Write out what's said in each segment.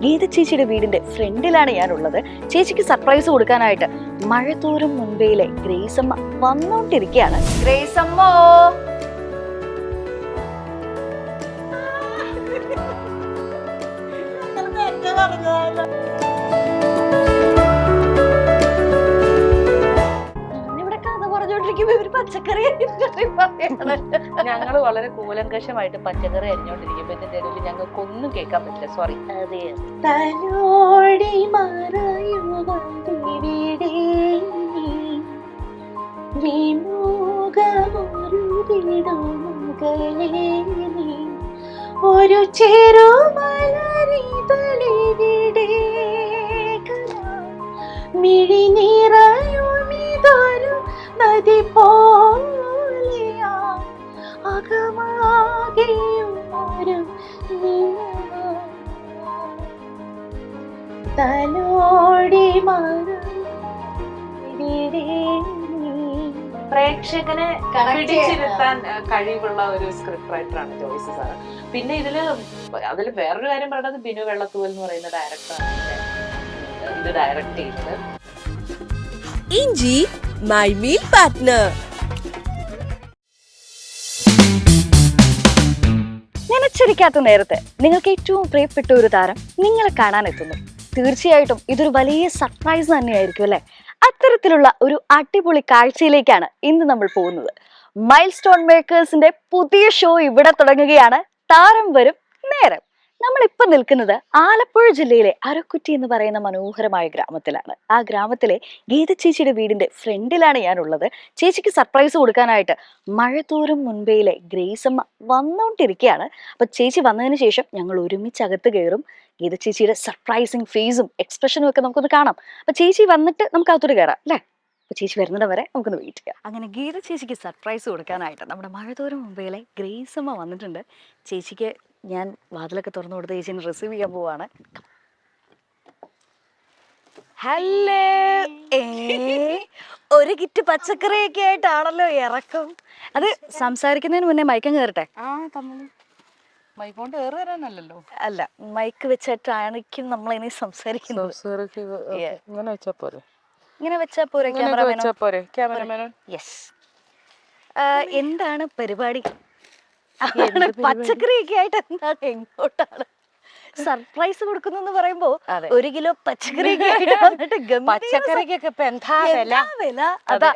ഗീത ചേച്ചിയുടെ വീടിന്റെ ഫ്രണ്ടിലാണ് ഞാനുള്ളത്. ചേച്ചിക്ക് സർപ്രൈസ് കൊടുക്കാനായിട്ട് മഴതോരും മുൻപേയിലെ ഗ്രേസമ്മ വന്നോണ്ടിരിക്കുകയാണ്. ഗ്രേസമ്മോ, ഞങ്ങള് വളരെ കൂലങ്കഷമായിട്ട് പച്ചക്കറി അരിഞ്ഞോണ്ടിരിക്കുമ്പോ ഇതിന്റെ ഇടയിൽ ഞങ്ങൾക്ക് ഒന്നും കേൾക്കാൻ പറ്റില്ല. സോറി. തലോടി ഒരു ചെറുമലരിതളിവിടെ മിഴി നിറയുമിതൊരു നദി പോലെയാ അകമാകെയുമൊരു തലോടി പ്രേക്ഷകനെ പിടിച്ചിരുത്താൻ കഴിവുള്ള ഒരു സ്ക്രിപ്റ്റ് റൈറ്ററാണ് ജോയ്സ് സാറ്. പിന്നെ അതില് വേറൊരു കാര്യം പറയുന്നത് ബിനു വെള്ളത്തൂവൽ എന്ന് പറയുന്ന ഡയറക്ടറാണ് ഇത് ഡയറക്ട് ചെയ്യുന്നത്. ഇഞ്ചി മൈ മീൽ പാർട്ട്ണർ. നനച്ചിരിക്കാത്ത നേരത്തെ നിങ്ങൾക്ക് ഏറ്റവും പ്രിയപ്പെട്ട ഒരു താരം നിങ്ങളെ കാണാൻ എത്തുന്നു. തീർച്ചയായിട്ടും ഇതൊരു വലിയ സർപ്രൈസ് തന്നെയായിരിക്കും അല്ലെ? അത്തരത്തിലുള്ള ഒരു അടിപൊളി കാഴ്ചയിലേക്കാണ് ഇന്ന് നമ്മൾ പോകുന്നത്. മൈൽ സ്റ്റോൺ മേക്കേഴ്സിന്റെ പുതിയ ഷോ ഇവിടെ തുടങ്ങുകയാണ്. താരം വരും നേരം. നമ്മളിപ്പോൾ നിൽക്കുന്നത് ആലപ്പുഴ ജില്ലയിലെ അരക്കുറ്റി എന്ന് പറയുന്ന മനോഹരമായ ഗ്രാമത്തിലാണ്. ആ ഗ്രാമത്തിലെ ഗീത ചേച്ചിയുടെ വീടിന്റെ ഫ്രണ്ടിലാണ് ഞാനുള്ളത്. ചേച്ചിക്ക് സർപ്രൈസ് കൊടുക്കാനായിട്ട് മഴതോരും മുൻപേയിലെ ഗ്രേസമ്മ വന്നോണ്ടിരിക്കുകയാണ്. അപ്പൊ ചേച്ചി വന്നതിന് ശേഷം ഞങ്ങൾ ഒരുമിച്ച് അകത്ത് കയറും. ഗീത ചേച്ചിയുടെ സർപ്രൈസിങ് ഫേസും എക്സ്പ്രഷനും ഒക്കെ നമുക്കൊന്ന് കാണാം. അപ്പൊ ചേച്ചി വന്നിട്ട് നമുക്ക് അകത്തോട്ട് കയറാം അല്ലേ? അപ്പൊ ചേച്ചി വരുന്നിടം വരെ നമുക്കൊന്ന് വെയിറ്റ് ചെയ്യാം. അങ്ങനെ ഗീത ചേച്ചിക്ക് സർപ്രൈസ് കൊടുക്കാനായിട്ട് നമ്മുടെ മഴതോരും മുംബൈയിലെ ഗ്രേസമ്മ വന്നിട്ടുണ്ട്. ചേച്ചിക്ക് ഞാൻ വാതിലൊക്കെ തുറന്നു കൊടുത്ത് ചേച്ചിനെ റിസീവ് ചെയ്യാൻ പോവാണ്. ഹലോ. ഒരു കിറ്റ് പച്ചക്കറിയൊക്കെ ആയിട്ടാണല്ലോ ഇറക്കം. അത് സംസാരിക്കുന്നതിന് മുന്നേ മയക്കം കയറട്ടെ. മൈക്കോണ്ട് കയറി വരാനല്ലോ. അല്ല, മൈക്ക് വെച്ചിട്ടായിരിക്കും നമ്മൾ ഇനി സംസാരിക്കുന്നത്. ഇങ്ങനെ വെച്ചാ പോരെ ക്യാമറമാനോ? യെസ്. എന്താണ് പരിപാടി? പച്ചക്കറിയൊക്കെ ആയിട്ട് എന്താണ്, എങ്ങോട്ടാണ് സർപ്രൈസ് കൊടുക്കുന്നെന്ന് പറയുമ്പോ 1 കിലോ പച്ചക്കറിയൊക്കെ ആയിട്ട് വന്നിട്ട് പച്ചക്കറിക്കൊക്കെ ഇപ്പൊ എന്താ വില? അതാ.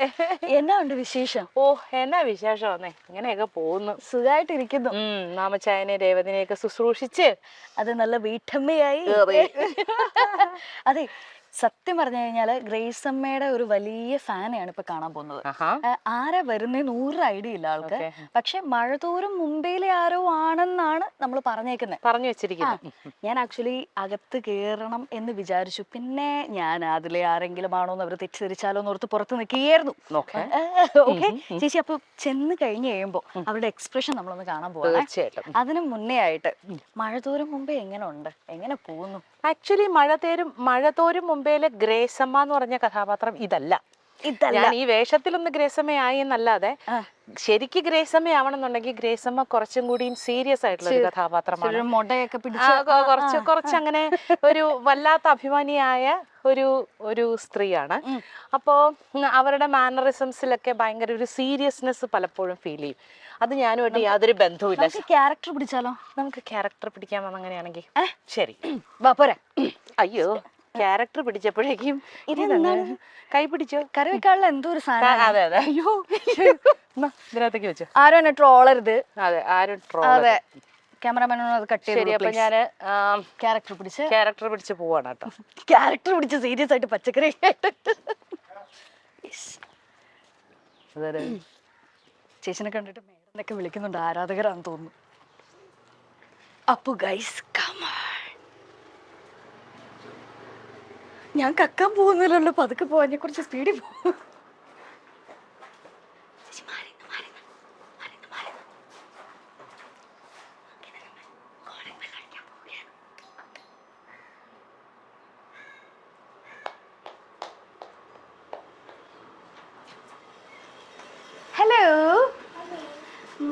എന്നാ ഉണ്ട് വിശേഷം? ഓ, എന്നാ വിശേഷമാന്നേ, ഇങ്ങനെയൊക്കെ പോകുന്നു. സുഖമായിട്ടിരിക്കുന്നു. നാമച്ചായനെ രേവതിനെയൊക്കെ ശുശ്രൂഷിച്ച് അത് നല്ല വീട്ടമ്മയായി. അതെ, സത്യം പറഞ്ഞു കഴിഞ്ഞാല് ഗ്രേസമ്മയുടെ ഒരു വലിയ ഫാനെയാണ് ഇപ്പൊ കാണാൻ പോകുന്നത്. ആരാ വരുന്നേന്ന് 100 ഐഡിയ ഇല്ല ആൾക്ക്. പക്ഷെ മഴതോരും മുംബൈയിലെ ആരോ ആണെന്നാണ് നമ്മൾ പറഞ്ഞു വെച്ചിരിക്കുന്നത്. ഞാൻ ആക്ച്വലി അകത്ത് കയറണം എന്ന് വിചാരിച്ചു. പിന്നെ ഞാൻ അതിലെ ആരെങ്കിലും ആണോന്ന് അവർ തെറ്റിദ്ധരിച്ചാലോ എന്നോർത്ത് പുറത്ത് നിൽക്കുകയായിരുന്നു. ഓക്കെ ചേച്ചി, അപ്പൊ ചെന്ന് കഴിഞ്ഞ് കഴിയുമ്പോ അവരുടെ എക്സ്പ്രഷൻ നമ്മളൊന്ന് കാണാൻ പോകാം. അതിന് മുന്നേ ആയിട്ട് മഴതോരും മുംബൈ എങ്ങനെ ഉണ്ട്, എങ്ങനെ പോകുന്നു? ആക്ച്വലി മഴതോരും മുംബൈയിലെ ഗ്രേസമ്മ എന്ന് പറഞ്ഞ കഥാപാത്രം ഇതല്ല. ഞാൻ ഈ വേഷത്തിലൊന്ന് ഗ്രേസമ്മയായി എന്നല്ലാതെ ശരിക്കും ഗ്രേസമ്മയാവണമെന്നുണ്ടെങ്കിൽ ഗ്രേസമ്മ കുറച്ചും കൂടി സീരിയസ് ആയിട്ടുള്ള ഒരു കഥാപാത്രമാണ്. കുറച്ചങ്ങനെ ഒരു വല്ലാത്ത അഭിമാനിയായ ഒരു സ്ത്രീയാണ്. അപ്പോ അവരുടെ മാനറിസംസിലൊക്കെ ഭയങ്കര ഒരു സീരിയസ്നെസ് പലപ്പോഴും ഫീൽ ചെയ്യും. അത് ഞാനുമായിട്ട് യാതൊരു ബന്ധവുമില്ല. ക്യാരക്ടർ പിടിച്ചാലോ? നമുക്ക് ക്യാരക്ടർ പിടിക്കാമെന്ന് അങ്ങനെയാണെങ്കിൽ ശരി. അയ്യോ, ക്യാരക്ടർ പിടിച്ചപ്പോഴേക്കും കൈ പിടിച്ചോ. കറി വെക്കാനുള്ള എന്തോ ഒരു സാധനം. അതെ. അയ്യോ, ഇതിനകത്തേക്ക് വെച്ചോ. ആരും എന്നെ ട്രോളരുത്. അതെ, ആരും അതെ, ക്യാമറമാനോട് അത് കട്ട് ചെയ്ത്. ശരി, അപ്പൊ ഞാന് ക്യാരക്ടർ പിടിച്ച് പോവാണ് കേട്ടോ. ക്യാരക്ടർ പിടിച്ച് സീരിയസ് ആയിട്ട് പച്ചക്കറി ചേച്ചിനെ കണ്ടിട്ട് മേഡന്നൊക്കെ വിളിക്കുന്നുണ്ട്. ആരാധകരാന്ന് തോന്നുന്നു. അപ്പൊ ഗൈസ്, ഞാൻ കക്കാൻ പോകുന്നില്ലല്ലോ, പതുക്കെ പോവാൻ. ഞാൻ കുറച്ച് സ്പീഡിൽ പോകും. ഹലോ.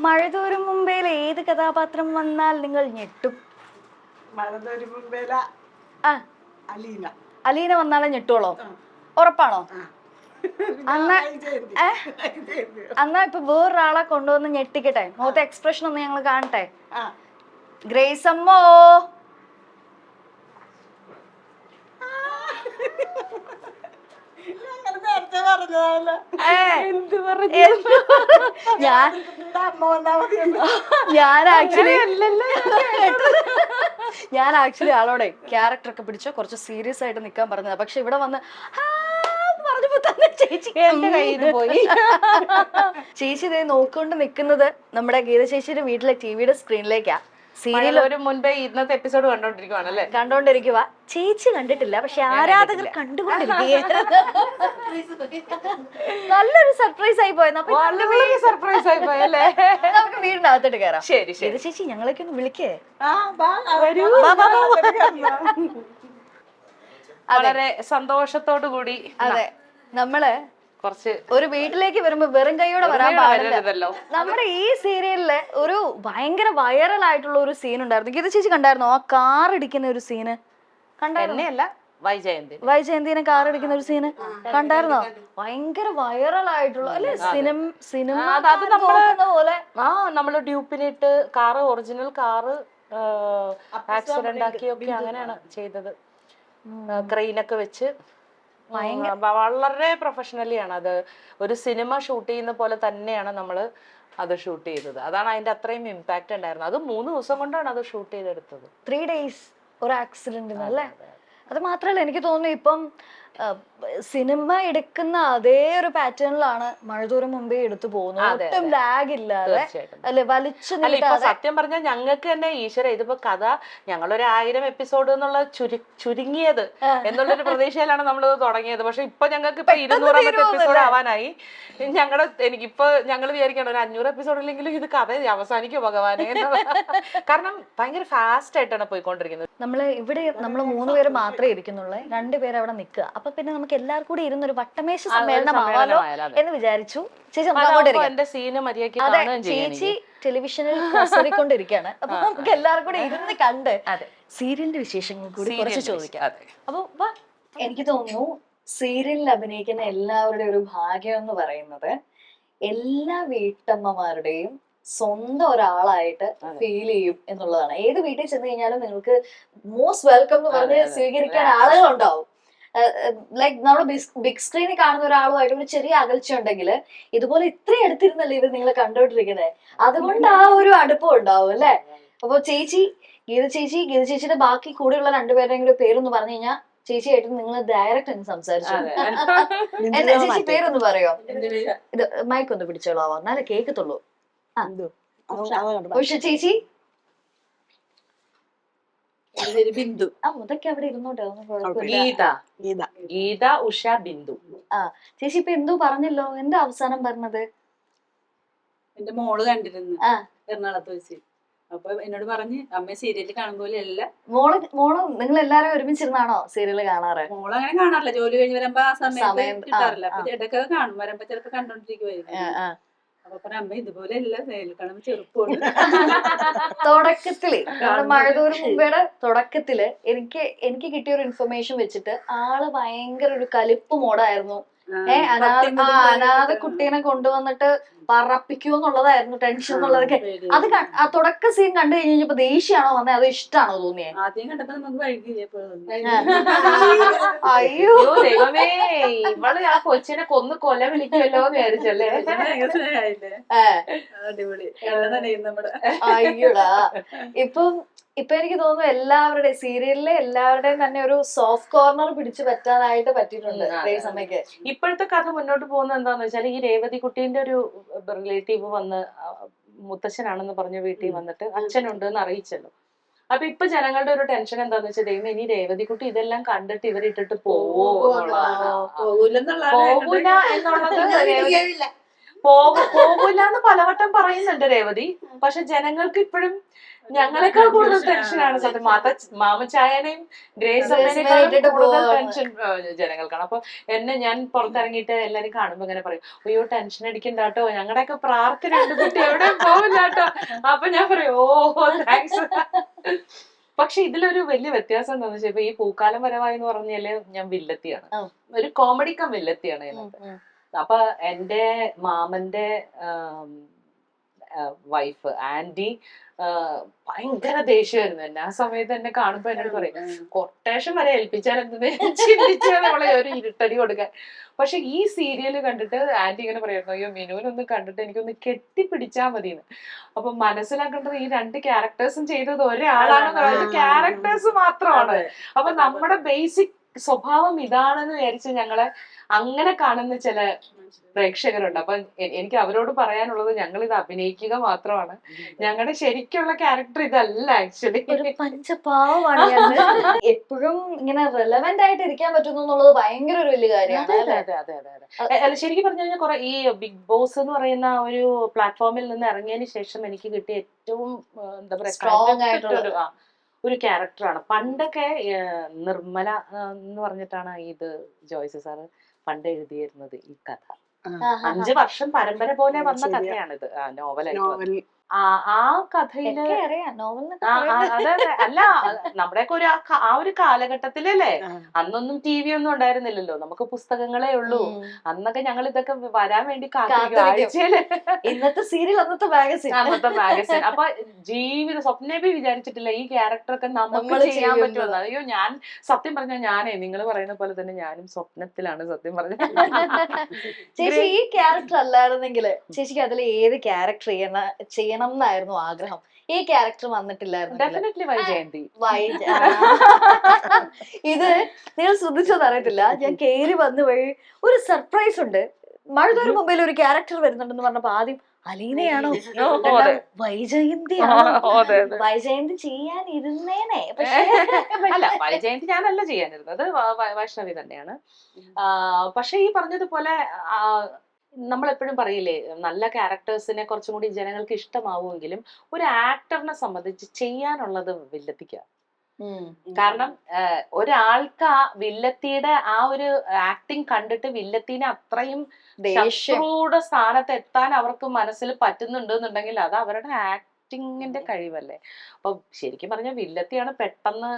മഴതോരും മുംബൈയിൽ ഏത് കഥാപാത്രം വന്നാൽ നിങ്ങൾ ഞെട്ടും? മഴതോരും മുംബൈല ആ അലീന വന്നാലേ ഞെട്ടുള്ളോ? ഉറപ്പാണോ? എന്നാ ഇപ്പൊ വേറൊരാളെ കൊണ്ടുവന്ന് ഞെട്ടിക്കട്ടെ. മുഖത്തെ എക്സ്പ്രഷൻ ഒന്ന് ഞങ്ങൾ കാണട്ടെ. ഗ്രേസ് അമ്മോ, ഞാൻ ആക്ച്വലി ആളോടെ ക്യാരക്ടർ ഒക്കെ പിടിച്ച് കുറച്ച് സീരിയസ് ആയിട്ട് നിക്കാൻ പറഞ്ഞതാ. പക്ഷെ ഇവിടെ വന്ന് പറഞ്ഞപ്പോ തന്നെ ചേച്ചി എന്റെ കയ്യിൽ പോയി. ചേച്ചി ഇതേ നോക്കിക്കൊണ്ട് നിക്കുന്നത് നമ്മുടെ ഗീത ചേച്ചിയുടെ വീട്ടിലെ ടിവിയുടെ സ്ക്രീനിലേക്കാ. സീരിയൽ ഒരു മുൻപേ ഇന്നത്തെ എപ്പിസോഡ് കണ്ടോണ്ടിരിക്കുവാണല്ലേ? കണ്ടോണ്ടിരിക്കുക. ചേച്ചി കണ്ടിട്ടില്ല, പക്ഷെ ആരാധകർ കണ്ടുകൊണ്ടിരിക്കുകയാണ്. നല്ലൊരു സർപ്രൈസ് ആയി പോയെന്ന്. സർപ്രൈസ് ആയി പോയല്ലേ? നമുക്ക് വീടിന്റെ അകത്തോട്ട് കയറാം. ശരി ശരി. ചേച്ചി ഞങ്ങളൊക്കെ ഒന്ന് വിളിക്കേ. വളരെ സന്തോഷത്തോടു കൂടി. അതെ, നമ്മള് കുറച്ച് ഒരു വീട്ടിലേക്ക് വരുമ്പോ വെറും കൈയോടെ വരാൻ പാടില്ലല്ലോ. വരരുതല്ലോ. നമ്മുടെ ഈ സീരിയലില് ഒരു ഭയങ്കര വൈറൽ ആയിട്ടുള്ള ഒരു സീൻ ഉണ്ടായിരുന്നു. ഗീത ചേച്ചി കണ്ടായിരുന്നോ? ആ കാർ ഇടിക്കുന്ന ഒരു സീന് കണ്ടായിരുന്നോ? എന്നെയല്ല, വൈജയന്തി. വൈജയന്തിനെ കാർ ഇടിക്കുന്ന ഒരു സീന് കണ്ടായിരുന്നോ? ഭയങ്കര വൈറൽ ആയിട്ടുള്ള അല്ലെ? സിനിമ പോലെ. ആ, നമ്മള് ഡ്യൂപ്പിലിട്ട് കാറ്, ഒറിജിനൽ കാറ് ആക്സിഡന്റ് ആക്കിയൊക്കെ അങ്ങനെയാണ് ചെയ്തത്. ക്രെയിനൊക്കെ വെച്ച് വളരെ പ്രൊഫഷണലി ആണ് അത്. ഒരു സിനിമ ഷൂട്ട് ചെയ്യുന്ന പോലെ തന്നെയാണ് നമ്മള് അത് ഷൂട്ട് ചെയ്തത്. അതാണ് അതിന്റെ അത്രയും ഇമ്പാക്ട് ഉണ്ടായിരുന്നത്. അത് 3 ദിവസം കൊണ്ടാണ് അത് ഷൂട്ട് ചെയ്തെടുത്തത്. 3 days ഒരു ആക്സിഡന്റിന് അല്ലേ? അത് മാത്രല്ല, എനിക്ക് തോന്നുന്നു ഇപ്പം സിനിമ എടുക്കുന്ന അതേ ഒരു പാറ്റേണിലാണ് മഴതോറും മുമ്പേ എടുത്തു പോകുന്നത്. ഒട്ടും ലാഗ് ഇല്ലാതെ അല്ലെ, വലിച്ചു നീട്ടാതെ. സത്യം പറഞ്ഞാൽ ഞങ്ങൾക്ക് തന്നെ ഈശ്വര ഇതിപ്പോ കഥ ഞങ്ങളൊരു 1000 എപ്പിസോഡ് എന്നുള്ള ചുരുങ്ങിയത് എന്നുള്ളൊരു പ്രതീക്ഷയിലാണ് നമ്മളിത് തുടങ്ങിയത്. പക്ഷെ ഇപ്പൊ ഞങ്ങൾക്ക് ഇപ്പൊ 200ാമത്തെ എപ്പിസോഡ് ആവാനായി. എനിക്കിപ്പോ ഞങ്ങൾ വിചാരിക്കണം ഒരു 500 എപ്പിസോഡിലെങ്കിലും ഇത് കഥ അവസാനിക്കും ഭഗവാനെ. കാരണം ഭയങ്കര ഫാസ്റ്റ് ആയിട്ടാണ് പോയിക്കൊണ്ടിരിക്കുന്നത്. നമ്മള് 3 പേര് മാത്രമേ ഇരിക്കുന്നുള്ളൂ. 2 പേര് അവിടെ നിൽക്കുക. അപ്പൊ പിന്നെ നമുക്ക് എല്ലാവർക്കും കൂടി ഇരുന്നൊരു വട്ടമേശ സമ്മേളനമാവാലോ എന്ന് വിചാരിച്ചു. ചേച്ചി ചേച്ചി ടെലിവിഷനിൽ പ്രസരിക്കൊണ്ടിരിക്കുകയാണ്. അപ്പൊ നമുക്ക് എല്ലാവർക്കും കൂടി ഇരുന്ന് കണ്ട് സീരിയലിന്റെ വിശേഷങ്ങൾ കൂടി കുറച്ച് ചോദിക്കാം. അപ്പൊ എനിക്ക് തോന്നുന്നു സീരിയലിൽ അഭിനയിക്കുന്ന എല്ലാവരുടെയും ഒരു ഭാഗ്യം എന്ന് പറയുന്നത് എല്ലാ വീട്ടമ്മമാരുടെയും സ്വന്തം ഒരാളായിട്ട് ഫീൽ ചെയ്യും എന്നുള്ളതാണ്. ഏത് വീട്ടിൽ ചെന്ന് കഴിഞ്ഞാലും നിങ്ങൾക്ക് മോസ്റ്റ് വെൽക്കം എന്ന് പറഞ്ഞ് സ്വീകരിക്കാൻ ആളുകളുണ്ടാവും. ലൈക്ക് നമ്മുടെ ബിഗ് സ്ക്രീനിൽ കാണുന്ന ഒരാളുമായിട്ട് ഒരു ചെറിയ അകൽച്ച ഉണ്ടെങ്കിൽ ഇതുപോലെ ഇത്രയും അടുത്തിരുന്നല്ലേ ഇത് നിങ്ങൾ കണ്ടോണ്ടിരിക്കുന്നത്. അതുകൊണ്ട് ആ ഒരു അടുപ്പം ഉണ്ടാവും അല്ലെ? അപ്പൊ ഗീത ചേച്ചിയുടെ ബാക്കി കൂടെയുള്ള 2 പേരുടെയും കൂടെ പേരൊന്ന് പറഞ്ഞു കഴിഞ്ഞാൽ ചേച്ചിയായിട്ട് നിങ്ങൾ ഡയറക്റ്റ് അങ്ങ് സംസാരിച്ചു. എന്താ ചേച്ചി പേരൊന്ന് പറയോ? ഇത് മൈക്കൊന്ന് പിടിച്ചോളാവോ, എന്നാലേ കേക്കത്തുള്ളൂ. ഉഷ ചേച്ചി. ബിന്ദു. മുതൊക്കെ അവിടെ ഇരുന്നോട്ടെ, ഗീത, ഉഷ, ബിന്ദു. ചേച്ചി ഇപ്പൊ എന്തോ പറഞ്ഞല്ലോ, എന്താ അവസാനം പറഞ്ഞത്? എന്റെ മോള് കണ്ടിരുന്നു എറണാകുളത്ത് വെച്ച്. അപ്പൊ എന്നോട് പറഞ്ഞ് അമ്മ സീരിയല് കാണുമ്പോലെ അല്ല. മോള് നിങ്ങൾ എല്ലാരും ഒരുമിച്ചിരുന്നാണോ സീരിയല് കാണാറ്? മോള് അങ്ങനെ കാണാറില്ല, ജോലി കഴിഞ്ഞ് വരുമ്പോ ആ സമയം കിട്ടാറില്ല. അപ്പൊ ഇടയ്ക്കൊക്കെ കാണും, വരുമ്പോ ചിലപ്പോ കണ്ടോണ്ടിരിക്കുവായിരിക്കും. അപ്പൊ അമ്മ ഇതുപോലെ അല്ല സീരിയൽ കാണുമ്പോ ചെറുപ്പമാണ്. തുടക്കത്തില് നമ്മുടെ മഴതോറും മുമ്പേടെ തുടക്കത്തില് എനിക്ക് കിട്ടിയ ഒരു ഇൻഫർമേഷൻ വെച്ചിട്ട് ആള് ഭയങ്കര ഒരു കലിപ്പ് മോഡായിരുന്നു. അനാഥ കുട്ടീനെ കൊണ്ടുവന്നിട്ട് പറപ്പിക്കുമെന്നുള്ളതായിരുന്നു ടെൻഷൻ എന്നുള്ളതൊക്കെ. അത് ആ തുടക്ക സീൻ കണ്ടു കഴിഞ്ഞപ്പോ ദേഷ്യാണോ വന്നേ അതോ ഇഷ്ടാണോ തോന്നിയേ? ആദ്യം കണ്ടപ്പോ നമുക്ക് അയ്യോ ദൈവമേ, ഇവള് ആ കൊച്ചിനെ കൊന്ന് കൊല വിളിക്കുമല്ലോ എന്ന് വിചാരിച്ചല്ലേ? അടിപൊളി. അയ്യോടാ. ഇപ്പൊ എനിക്ക് തോന്നുന്നു എല്ലാവരുടെയും സീരിയലിലെ എല്ലാവരുടെയും തന്നെ ഒരു സോഫ്റ്റ് കോർണർ പിടിച്ചു പറ്റാനായിട്ട് പറ്റിയിട്ടുണ്ട് അതേ സമയത്ത്. ഇപ്പോഴത്തെ കഥ മുന്നോട്ട് പോകുന്നത് എന്താന്ന് വെച്ചാൽ ഈ രേവതി കുട്ടീന്റെ ഒരു റിലേറ്റീവ് വന്ന് മുത്തച്ഛനാണെന്ന് പറഞ്ഞ വീട്ടിൽ വന്നിട്ട് അച്ഛനുണ്ട് എന്ന് അറിയിച്ചല്ലോ. അപ്പൊ ഇപ്പൊ ജനങ്ങളുടെ ഒരു ടെൻഷൻ എന്താന്ന് വെച്ചാൽ ദൈവം ഇനി രേവതി കുട്ടി ഇതെല്ലാം കണ്ടിട്ട് ഇവരിട്ടിട്ട് പോകൂല എന്ന് പലവട്ടം പറയുന്നുണ്ട് രേവതി. പക്ഷെ ജനങ്ങൾക്ക് ഇപ്പോഴും ഞങ്ങളെക്കാൾ കൂടുതൽ ടെൻഷനാണ് സത്യം. മാമച്ചായനെയും ഗ്രേസ് അമ്മേനെക്കാളും കൂടുതൽ ടെൻഷൻ ജനങ്ങൾക്കാണ്. അപ്പൊ ഞാൻ പുറത്തിറങ്ങിയിട്ട് എല്ലാരും കാണുമ്പോ ഇങ്ങനെ പറയും, അയ്യോ ടെൻഷൻ അടിക്കണ്ടാട്ടോ, ഞങ്ങളുടെയൊക്കെ പ്രാർത്ഥന ഉണ്ട് കുട്ടി എവിടെ പോവില്ലാട്ടോ. അപ്പൊ ഞാൻ പറയും ഓ താങ്ക്സ്. പക്ഷെ ഇതിലൊരു വലിയ വ്യത്യാസം എന്താണെന്ന് വെച്ചാൽ ഇപ്പൊ ഈ പൂക്കാലം വരവായി എന്ന് പറഞ്ഞാല് ഞാൻ വില്ലത്തിയാണ്, ആ. ഒരു കോമഡിക്കം വില്ലത്തിയാണ് ഇതിനകത്ത്. അപ്പൊ എന്റെ മാമന്റെ വൈഫ് ആന്റി ഭയങ്കര ദേഷ്യമായിരുന്നു എന്നെ. ആ സമയത്ത് എന്നെ കാണുമ്പോ എന്നോട് പറയും കൊട്ടേഷൻ വരെ ഏൽപ്പിച്ചാൽ എന്തിനെ ചിന്തിച്ചാൽ നമ്മളെ ഒരു ഇരുട്ടടി കൊടുക്കാൻ. പക്ഷെ ഈ സീരിയല് കണ്ടിട്ട് ആന്റി ഇങ്ങനെ പറയുന്നു, അയ്യോ മിനുവിനൊന്ന് കണ്ടിട്ട് എനിക്കൊന്ന് കെട്ടിപ്പിടിച്ചാൽ മതിയെന്ന്. അപ്പൊ മനസ്സിലാക്കേണ്ടത് ഈ രണ്ട് ക്യാരക്ടേഴ്സും ചെയ്തത് ഒരാളാണെന്ന് പറയുന്നത് ക്യാരക്ടേഴ്സ് മാത്രമാണ്. അപ്പൊ നമ്മുടെ ബേസിക് സ്വഭാവം ഇതാണെന്ന് വിചാരിച്ച് ഞങ്ങളെ അങ്ങനെ കാണുന്ന ചില പ്രേക്ഷകരുണ്ട്. അപ്പൊ എനിക്ക് അവരോട് പറയാനുള്ളത് ഞങ്ങൾ ഇത് അഭിനയിക്കുക മാത്രമാണ്, ഞങ്ങളുടെ ശരിക്കുള്ള ക്യാരക്ടർ ഇതല്ല ആക്ച്വലി. ഒരു പഞ്ചപാവമാണ് എപ്പോഴും ഇങ്ങനെ റെലവെന്റ് ആയിട്ട് ഇരിക്കാൻ പറ്റുന്നു എന്നുള്ളത് ഭയങ്കര ഒരു വലിയ കാര്യമാണ്. അല്ല ശരിക്കും പറഞ്ഞു കഴിഞ്ഞാൽ കുറെ ഈ ബിഗ് ബോസ് എന്ന് പറയുന്ന ഒരു പ്ലാറ്റ്ഫോമിൽ നിന്ന് ഇറങ്ങിയതിന് ശേഷം എനിക്ക് കിട്ടിയ ഏറ്റവും എന്താ പറയാ ഒരു ക്യാരക്ടറാണ്. പണ്ടൊക്കെ നിർമ്മല എന്ന് പറഞ്ഞിട്ടാണ് ഇത് ജോയ്സ് സാറ് പണ്ട് എഴുതിയിരുന്നത് ഈ കഥ. 5 വർഷം പരമ്പര പോലെ വന്ന കഥയാണിത്, നോവലായിട്ട്. ആ കഥയില് അതെ അല്ല നമ്മുടെയൊക്കെ ആ ഒരു കാലഘട്ടത്തിലല്ലേ, അന്നൊന്നും ടി വി ഒന്നും ഉണ്ടായിരുന്നില്ലല്ലോ, നമുക്ക് പുസ്തകങ്ങളേ ഉള്ളൂ. അന്നൊക്കെ ഞങ്ങൾ ഇതൊക്കെ വരാൻ വേണ്ടി ആഴ്ചയില് ഇന്നത്തെ സീരിയൽ അന്നത്തെ മാഗസിൻ. അപ്പൊ സ്വപ്നേബി വിചാരിച്ചിട്ടില്ല ഈ ക്യാരക്ടറൊക്കെ നമുക്ക് ചെയ്യാൻ പറ്റുമെന്ന്. അയ്യോ ഞാൻ സത്യം പറഞ്ഞാൽ ഞാനേ നിങ്ങൾ പറയുന്ന പോലെ തന്നെ ഞാനും സ്വപ്നത്തിലാണ് സത്യം പറഞ്ഞ. ചേച്ചി ഈ ക്യാരക്ടർ അല്ലായിരുന്നെങ്കിൽ ചേച്ചിക്ക് അതിൽ ഏത് ക്യാരക്ടർ ചെയ്യണം എന്നായിരുന്നു ആഗ്രഹം? ഈ ക്യാരക്ടർ വന്നിട്ടില്ലായിരുന്നു. ഇത് നിങ്ങൾ ശ്രദ്ധിച്ചോന്ന് അറിയത്തില്ല, ഞാൻ കേറി വന്ന വഴി ഒരു സർപ്രൈസ് ഉണ്ട്. മഴതോറും മുമ്പിൽ ഒരു ക്യാരക്ടർ വരുന്നുണ്ടെന്ന് പറഞ്ഞപ്പോ ആദ്യം അലീനയാണോ വൈജയന്തിയാണോ, വൈജയന്തി ചെയ്യാൻ ഇരുന്നേനെ. അല്ല വൈജയന്തി ഞാനല്ല ചെയ്യാനിരുന്നത്, വൈഷ്ണവി തന്നെയാണ്. പക്ഷെ ഈ പറഞ്ഞതുപോലെ നമ്മളെപ്പോഴും പറയില്ലേ നല്ല ക്യാരക്ടേഴ്സിനെ കുറച്ചും കൂടി ജനങ്ങൾക്ക് ഇഷ്ടമാവുമെങ്കിലും ഒരു ആക്ടറിനെ സംബന്ധിച്ച് ചെയ്യാനുള്ളത് വില്ലത്തിക്ക. കാരണം ഒരാൾക്ക് ആ വില്ലത്തിയുടെ ആ ഒരു ആക്ടിങ് കണ്ടിട്ട് വില്ലത്തിനെ അത്രയും ശത്രുയുടെ സ്ഥാനത്ത് എത്താൻ അവർക്ക് മനസ്സിൽ പറ്റുന്നുണ്ടെന്നുണ്ടെങ്കിൽ അത് അവരുടെ ആക്ടിങ്ങിന്റെ കഴിവല്ലേ. അപ്പൊ ശരിക്കും പറഞ്ഞാൽ വില്ലത്തിയാണ് പെട്ടെന്ന്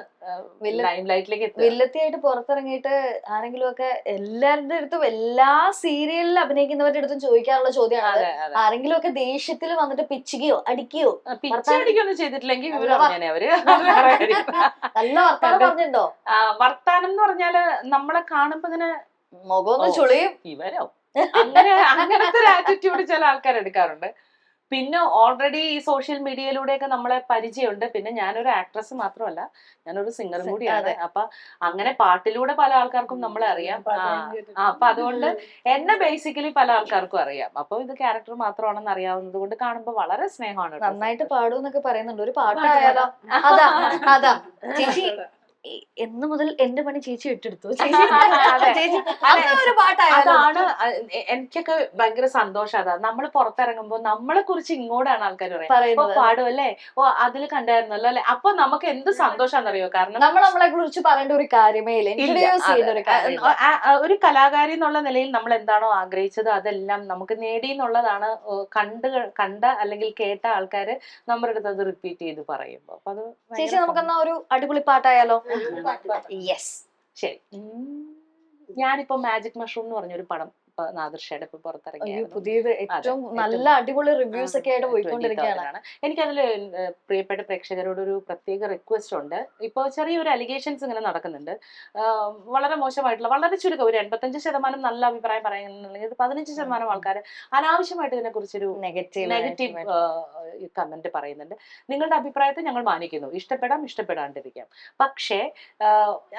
ലൈംലൈറ്റിലേക്ക് എത്തുക. വില്ലത്തിയായിട്ട് പുറത്തിറങ്ങിയിട്ട് ആരെങ്കിലും ഒക്കെ എല്ലാവരുടെ അടുത്തും എല്ലാ സീരിയലിൽ അഭിനയിക്കുന്നവരുടെ അടുത്തും ചോദിക്കാറുള്ള ചോദ്യമാണ്, ആരെങ്കിലും ഒക്കെ ദേഷ്യത്തിൽ വന്നിട്ട് പിച്ചുകയോ അടിക്കുകയോ പിച്ചടിക്കൊന്നും ചെയ്തിട്ടില്ലെങ്കിൽ അവര് നല്ല വർത്താനം പറഞ്ഞിട്ടുണ്ടോ? വർത്താനം എന്ന് പറഞ്ഞാല് നമ്മളെ കാണുമ്പോ ഇങ്ങനെ മുഖമൊന്നും ചുളിയും ഇവരോ അങ്ങനത്തെ ഒരു ആറ്റിറ്റ്യൂഡ് ചില ആൾക്കാർ എടുക്കാറുണ്ട്. പിന്നെ ഓൾറെഡി ഈ സോഷ്യൽ മീഡിയയിലൂടെയൊക്കെ നമ്മളെ പരിചയമുണ്ട്. പിന്നെ ഞാനൊരു ആക്ട്രസ് മാത്രമല്ല, ഞാനൊരു സിംഗറും കൂടിയാണ്. അപ്പൊ അങ്ങനെ പാട്ടിലൂടെ പല ആൾക്കാർക്കും നമ്മളെ അറിയാം. അപ്പൊ അതുകൊണ്ട് എന്നെ ബേസിക്കലി പല ആൾക്കാർക്കും അറിയാം. അപ്പൊ ഇത് ക്യാരക്ടർ മാത്രമാണെന്ന് അറിയാവുന്നത് കൊണ്ട് കാണുമ്പോ വളരെ സ്നേഹമാണ്. നന്നായിട്ട് പാടുന്നൊക്കെ പറയുന്നുണ്ട്, ഒരു പാട്ടായാലോ? അതാ അതാ ചേച്ചി എന്ന് മുതൽ എന്റെ പണി ചേച്ചി ഏറ്റെടുത്തു. അതാണ് എനിക്കൊക്കെ ഭയങ്കര സന്തോഷം. അതാ നമ്മൾ പുറത്തിറങ്ങുമ്പോ നമ്മളെ കുറിച്ച് ഇങ്ങോട്ടാണ് ആൾക്കാർ പറയുന്നത്, പാടും അല്ലേ, ഓ അതിൽ കണ്ടായിരുന്നല്ലോ അല്ലെ. അപ്പൊ നമുക്ക് എന്ത് സന്തോഷാന്നറിയോ? കാരണം നമ്മളെ കുറിച്ച് പറയേണ്ട ഒരു കാര്യമേ ഇല്ല. ഒരു കലാകാരി എന്നുള്ള നിലയിൽ നമ്മൾ എന്താണോ ആഗ്രഹിച്ചത് അതെല്ലാം നമുക്ക് നേടി എന്നുള്ളതാണ് കണ്ട അല്ലെങ്കിൽ കേട്ട ആൾക്കാര് നമ്മുടെ അടുത്ത് അത് റിപ്പീറ്റ് ചെയ്ത് പറയുമ്പോ. അപ്പൊ അത് ചേച്ചി നമുക്കെന്നാ ഒരു അടിപൊളി പാട്ടായാലോ? യെസ് ശരി. ഞാനിപ്പോ മാജിക് മഷ്റൂം എന്ന് പറഞ്ഞൊരു പടം നാദർഷയുടെ ഇപ്പൊ പുറത്തിറങ്ങി, പുതിയത് ഏറ്റവും നല്ല അടിപൊളി റിവ്യൂസ് ഒക്കെ ആയിട്ട് പോയിക്കൊണ്ടിരിക്കുകയാണ്. എനിക്കതിൽ പ്രിയപ്പെട്ട പ്രേക്ഷകരോട് ഒരു പ്രത്യേക റിക്വസ്റ്റ് ഉണ്ട്. ഇപ്പൊ ചെറിയൊരു അലിഗേഷൻസ് ഇങ്ങനെ നടക്കുന്നുണ്ട്, വളരെ മോശമായിട്ടുള്ള, വളരെ ചുരുക്കം ഒരു 85% നല്ല അഭിപ്രായം പറയുന്നുണ്ടെങ്കിൽ 15% ആൾക്കാർ അനാവശ്യമായിട്ട് ഇതിനെ കുറിച്ചൊരു നെഗറ്റീവ് കമന്റ് പറയുന്നുണ്ട്. നിങ്ങളുടെ അഭിപ്രായത്തെ ഞങ്ങൾ മാനിക്കുന്നു, ഇഷ്ടപ്പെടാണ്ടിരിക്കാം. പക്ഷേ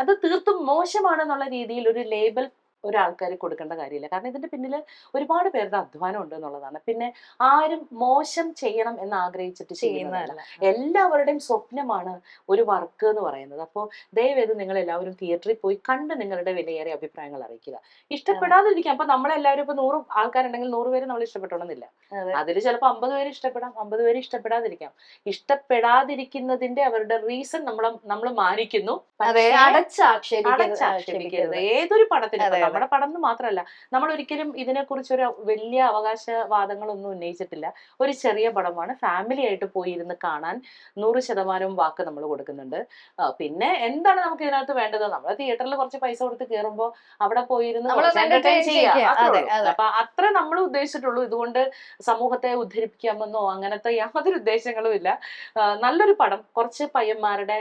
അത് തീർത്തും മോശമാണെന്നുള്ള രീതിയിൽ ഒരു ലേബൽ ഒരാൾക്കാർ കൊടുക്കേണ്ട കാര്യമില്ല. കാരണം ഇതിന്റെ പിന്നിൽ ഒരുപാട് പേരുടെ അധ്വാനം ഉണ്ട് എന്നുള്ളതാണ്. പിന്നെ ആരും മോശം ചെയ്യണം എന്ന് ആഗ്രഹിച്ചിട്ട് ചെയ്യുന്നതല്ല, എല്ലാവരുടെയും സ്വപ്നമാണ് ഒരു വർക്ക് എന്ന് പറയുന്നത്. അപ്പോൾ ദയവേത് നിങ്ങൾ എല്ലാവരും തിയേറ്ററിൽ പോയി കണ്ട് നിങ്ങളുടെ വിലയേറിയ അഭിപ്രായങ്ങൾ അറിയിക്കുക. ഇഷ്ടപ്പെടാതിരിക്കാം. അപ്പൊ നമ്മളെല്ലാവരും ഇപ്പൊ 100 ആൾക്കാരുണ്ടെങ്കിൽ 100 പേര് നമ്മൾ ഇഷ്ടപ്പെട്ടോണമെന്നില്ല. അതിൽ ചിലപ്പോൾ 50 പേര് ഇഷ്ടപ്പെടാം, 50 പേര് ഇഷ്ടപ്പെടാതിരിക്കാം. ഇഷ്ടപ്പെടാതിരിക്കുന്നതിന്റെ അവരുടെ റീസൺ നമ്മൾ മാനിക്കുന്നു, അടച്ചാക്ഷേപിക്കരുത്. ഏതൊരു പടത്തിനും നമ്മുടെ പടം എന്ന് മാത്രമല്ല, നമ്മൾ ഒരിക്കലും ഇതിനെക്കുറിച്ച് ഒരു വലിയ അവകാശവാദങ്ങളൊന്നും ഉന്നയിച്ചിട്ടില്ല. ഒരു ചെറിയ പടമാണ്, ഫാമിലി ആയിട്ട് പോയി ഇരുന്ന് കാണാൻ 100% വാക്ക് നമ്മൾ കൊടുക്കുന്നുണ്ട്. പിന്നെ എന്താണ് നമുക്ക് ഇതിനകത്ത് വേണ്ടത്? നമ്മൾ തിയേറ്ററിൽ കുറച്ച് പൈസ കൊടുത്ത് കയറുമ്പോൾ അവിടെ പോയിരുന്ന് എന്റർടൈൻ ചെയ്യുക. അപ്പൊ അത്ര നമ്മൾ ഉദ്ദേശിച്ചിട്ടുള്ളൂ. ഇതുകൊണ്ട് സമൂഹത്തെ ഉദ്ധരിപ്പിക്കാമെന്നോ അങ്ങനത്തെ യാതൊരു ഉദ്ദേശങ്ങളും ഇല്ല. നല്ലൊരു പടം, കുറച്ച് പയ്യന്മാരുടെ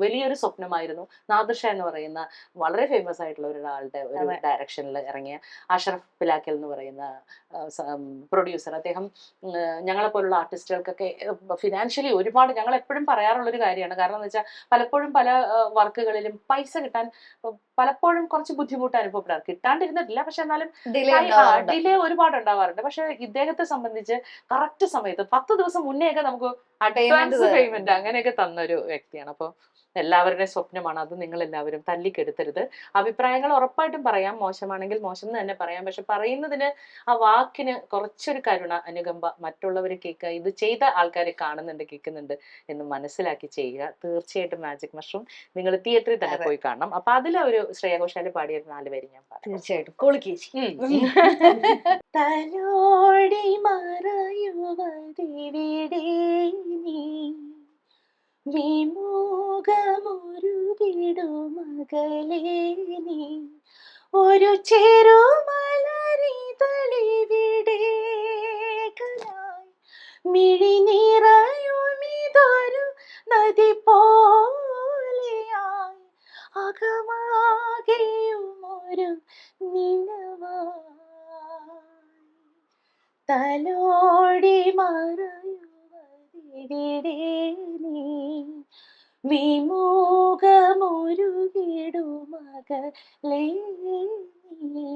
വലിയൊരു സ്വപ്നമായിരുന്നു. നാദിർഷ എന്ന് പറയുന്ന വളരെ ഫേമസ് ആയിട്ടുള്ള ഒരാളുടെ ഒരു ഡയറക്ഷനിൽ ഇറങ്ങിയ അഷ്റഫ് പിലാക്കൽ എന്ന് പറയുന്ന പ്രൊഡ്യൂസർ. അദ്ദേഹം ഞങ്ങളെ പോലുള്ള ആർട്ടിസ്റ്റുകൾക്കൊക്കെ ഫിനാൻഷ്യലി ഒരുപാട്, ഞങ്ങൾ എപ്പോഴും പറയാറുള്ളൊരു കാര്യമാണ്. കാരണം എന്ന് വെച്ചാൽ പലപ്പോഴും പല വർക്കുകളിലും പൈസ കിട്ടാൻ പലപ്പോഴും കുറച്ച് ബുദ്ധിമുട്ട് അനുഭവപ്പെടാറ്. കിട്ടാണ്ടിരുന്നിട്ടില്ല, പക്ഷെ എന്നാലും ഡിലേ ഒരുപാട് ഉണ്ടാവാറുണ്ട്. പക്ഷെ ഇദ്ദേഹത്തെ സംബന്ധിച്ച് കറക്റ്റ് സമയത്ത് 10 ദിവസം മുന്നേ ഒക്കെ നമുക്ക് അഡ്വാൻസ് പേയ്മെന്റ് അങ്ങനെയൊക്കെ തന്നൊരു വ്യക്തിയാണ്. അപ്പോൾ എല്ലാവരുടെയും സ്വപ്നമാണ് അത്. നിങ്ങൾ എല്ലാവരും തല്ലിക്കെടുത്തരുത്. അഭിപ്രായങ്ങൾ ഉറപ്പായിട്ടും പറയാം, മോശമാണെങ്കിൽ മോശം എന്ന് തന്നെ പറയാം. പക്ഷെ പറയുന്നതിന് ആ വാക്കിന് കുറച്ചൊരു കരുണ, അനുകമ്പ, മറ്റുള്ളവർ കേൾക്കുക, ഇത് ചെയ്ത ആൾക്കാരെ കാണുന്നുണ്ട്, കേൾക്കുന്നുണ്ട് എന്ന് മനസ്സിലാക്കി ചെയ്യുക. തീർച്ചയായിട്ടും മാജിക് മഷ്റൂം നിങ്ങൾ തിയേറ്ററിൽ തന്നെ പോയി കാണണം. അപ്പൊ അതിലെ ഒരു ശ്രേയ ഘോഷാൽ പാടിയ 4 വരി ഞാൻ പാടാം. തീർച്ചയായിട്ടും പൊളിക്കേച്ചി. തലോടി മറയുവതിവിടെ നീ, വിമുഖമൊരുകിടുമകലേ നീ, ഒരു ചെറുമലരിതളിവിടെ കലായി, മിഴി നിറയുമിതൊരു നദി പോലെയായി, അകമാകെയുമൊരു നിലവായി, തലോടി മറയുവതിവിടെ നീ, വിമുഖമൊരുകിടുമകലേ നീ.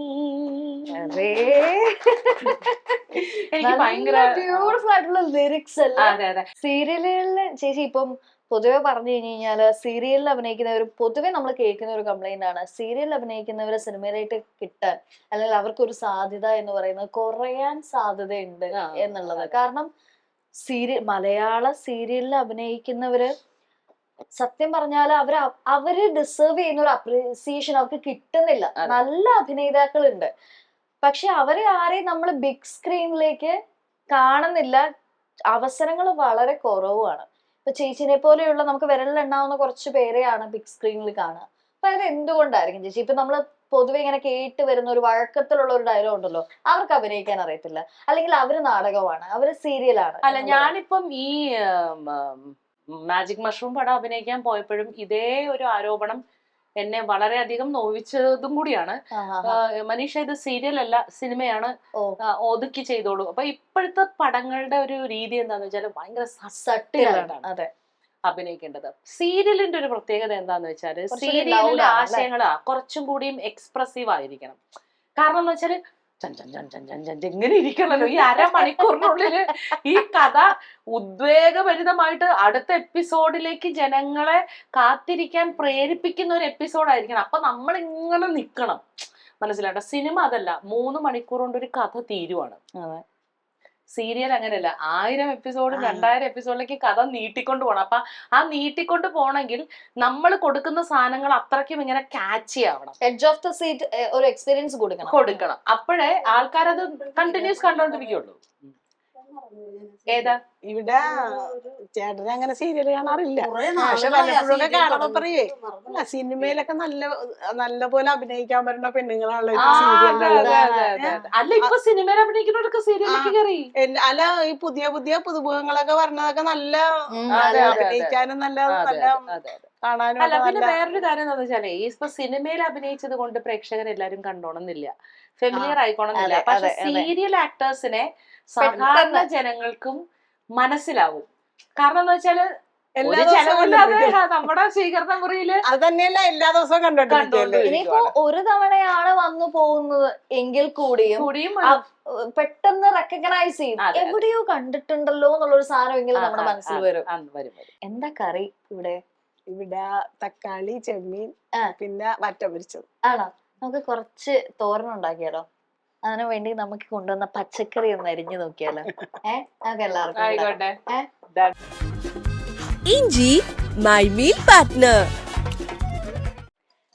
എനിക്ക് ഭയങ്കര ബ്യൂട്ടിഫുൾ ആയിട്ടുള്ള ലിറിക്സ് അല്ലേ. അതെ അതെ. സീരിയലുകളില് ചേച്ചി ഇപ്പം പൊതുവെ പറഞ്ഞു കഴിഞ്ഞാല് സീരിയലിൽ അഭിനയിക്കുന്നവർ പൊതുവെ നമ്മൾ കേൾക്കുന്ന ഒരു കംപ്ലൈന്റ് ആണ്, സീരിയലിൽ അഭിനയിക്കുന്നവരെ സിനിമയിലായിട്ട് കിട്ടാൻ അല്ലെങ്കിൽ അവർക്കൊരു സാധ്യത എന്ന് പറയുന്നത് കുറയാൻ സാധ്യതയുണ്ട് എന്നുള്ളത്. കാരണം മലയാള സീരിയലിൽ അഭിനയിക്കുന്നവര് സത്യം പറഞ്ഞാൽ അവര് ഡിസേർവ് ചെയ്യുന്ന ഒരു അപ്രീസിയേഷൻ അവർക്ക് കിട്ടുന്നില്ല. നല്ല അഭിനേതാക്കളുണ്ട്, പക്ഷെ അവരെ ആരെയും നമ്മൾ ബിഗ് സ്ക്രീനിലേക്ക് കാണുന്നില്ല. അവസരങ്ങൾ വളരെ കുറവാണ്. ഇപ്പൊ ചേച്ചിനെ പോലെയുള്ള നമുക്ക് വിരലിലെണ്ണാവുന്ന കുറച്ച് പേരെയാണ് ബിഗ് സ്ക്രീനിൽ കാണുക. അപ്പൊ അത് എന്തുകൊണ്ടായിരിക്കും ചേച്ചി? ഇപ്പൊ നമ്മള് പൊതുവെ ഇങ്ങനെ കേട്ട് വരുന്ന ഒരു വഴക്കത്തിലുള്ള ഒരു ഡയലോഗ് ഉണ്ടല്ലോ, അവർക്ക് അഭിനയിക്കാൻ അറിയത്തില്ല, അല്ലെങ്കിൽ അവര് നാടകമാണ്, അവര് സീരിയലാണ്. അല്ല, ഞാനിപ്പം ഈ മാജിക് മഷ്റൂം പടം അഭിനയിക്കാൻ പോയപ്പോഴും ഇതേ ഒരു ആരോപണം എന്നെ വളരെയധികം നോവിച്ചതും കൂടിയാണ്. മനീഷ, ഇത് സീരിയൽ അല്ല, സിനിമയാണ്, ഒതുക്കി ചെയ്തോളൂ. അപ്പൊ ഇപ്പോഴത്തെ പടങ്ങളുടെ ഒരു രീതി എന്താന്ന് വെച്ചാൽ ഭയങ്കര സട്ടിലാണ് അഭിനയിക്കേണ്ടത്. സീരിയലിന്റെ ഒരു പ്രത്യേകത എന്താന്ന് വെച്ചാല് സീരിയലിന്റെ ആശയങ്ങൾ കുറച്ചും കൂടിയും എക്സ്പ്രസീവ് ആയിരിക്കണം. കാരണം എന്ന് വെച്ചാല് ഇങ്ങനെ ഇരിക്കണല്ലോ. ഈ അരമണിക്കൂറിനുള്ളില് ഈ കഥ ഉദ്വേഗഭരിതമായിട്ട് അടുത്ത എപ്പിസോഡിലേക്ക് ജനങ്ങളെ കാത്തിരിക്കാൻ പ്രേരിപ്പിക്കുന്ന ഒരു എപ്പിസോഡായിരിക്കണം. അപ്പൊ നമ്മൾ ഇങ്ങനെ നിക്കണം, മനസ്സിലാട്ടോ. സിനിമ അതല്ല, 3 മണിക്കൂർ കൊണ്ട് ഒരു കഥ തീരുവാണ്. സീരിയൽ അങ്ങനെയല്ല, 1000 എപ്പിസോഡ് 2000 എപ്പിസോഡിലേക്ക് കഥ നീട്ടിക്കൊണ്ട് പോകണം. അപ്പൊ ആ നീട്ടിക്കൊണ്ട് പോണെങ്കിൽ നമ്മൾ കൊടുക്കുന്ന സാധനങ്ങൾ അത്രയ്ക്കും ഇങ്ങനെ ക്യാച്ചി ആവണം. എഡ്ജ് ഓഫ് ദ സീറ്റ് ഒരു എക്സ്പീരിയൻസ് കൊടുക്കണം. അപ്പോഴേ ആൾക്കാരത് കണ്ടിന്യൂസ് കണ്ടോണ്ടിരിക്കുള്ളൂ. ഏതാ ഇവിടെ ചേട്ടന് അങ്ങനെ സീരിയൽ കാണാറില്ല, പക്ഷെ വല്ലപ്പോഴൊക്കെ കാണുമ്പോ പറയേ അല്ല സിനിമയിലൊക്കെ നല്ല പോലെ അഭിനയിക്കാൻ പറ്റുന്ന പെണ്ണുങ്ങളാണല്ലോ അല്ല ഇപ്പൊ സിനിമയിൽ അഭിനയിക്കുന്നവരൊക്കെ സീരിയലിലേക്ക് കയറി. അല്ല ഈ പുതിയ പുതുമുഖങ്ങളൊക്കെ പറഞ്ഞതൊക്കെ നല്ല അഭിനയിക്കാനും നല്ല കാണാനും. അല്ല പിന്നെ വേറൊരു കാര്യം എന്താന്ന് വെച്ചാലേ, ഇപ്പൊ സിനിമയിൽ അഭിനയിച്ചത് കൊണ്ട് പ്രേക്ഷകർ എല്ലാരും കണ്ടോണമെന്നില്ല, ഫെമിലിയർ ആയിക്കോണമെന്നില്ല. പക്ഷെ സീരിയൽ ആക്ടേഴ്സിനെ സാധാരണ ജനങ്ങൾക്കും മനസ്സിലാവും. കാരണം എന്ന് വെച്ചാല് നമ്മുടെ സ്വീകരണ മുറിയില് അത് തന്നെയല്ല എല്ലാ ദിവസവും കണ്ടോണ്ടിരിക്കും. ഇനിയിപ്പോ ഒരു തവണയാണ് വന്നു പോകുന്നത് എങ്കിൽ കൂടിയും പെട്ടെന്ന് റെക്കഗ്നൈസ് ചെയ്യും, എവിടെയോ കണ്ടിട്ടുണ്ടല്ലോ എന്നുള്ളൊരു സാധനമെങ്കിലും നമ്മുടെ മനസ്സിൽ വരും. എന്താ കറി ഇവിടെ? ഇവിടെ തക്കാളി, ചെമ്മീൻ, പിന്നെ വറ്റ പൊരിച്ചത്. ആണോ? നമുക്ക് കുറച്ച് തോരൻ ഉണ്ടാക്കിയാലോ? അതിനു വേണ്ടി നമുക്ക് കൊണ്ടുവന്ന പച്ചക്കറി ഒന്ന് അരിഞ്ഞു നോക്കിയാലോ? നമുക്ക് എല്ലാവർക്കും. ഇഞ്ചി മൈ മീൽ പാർട്ട്ണർ.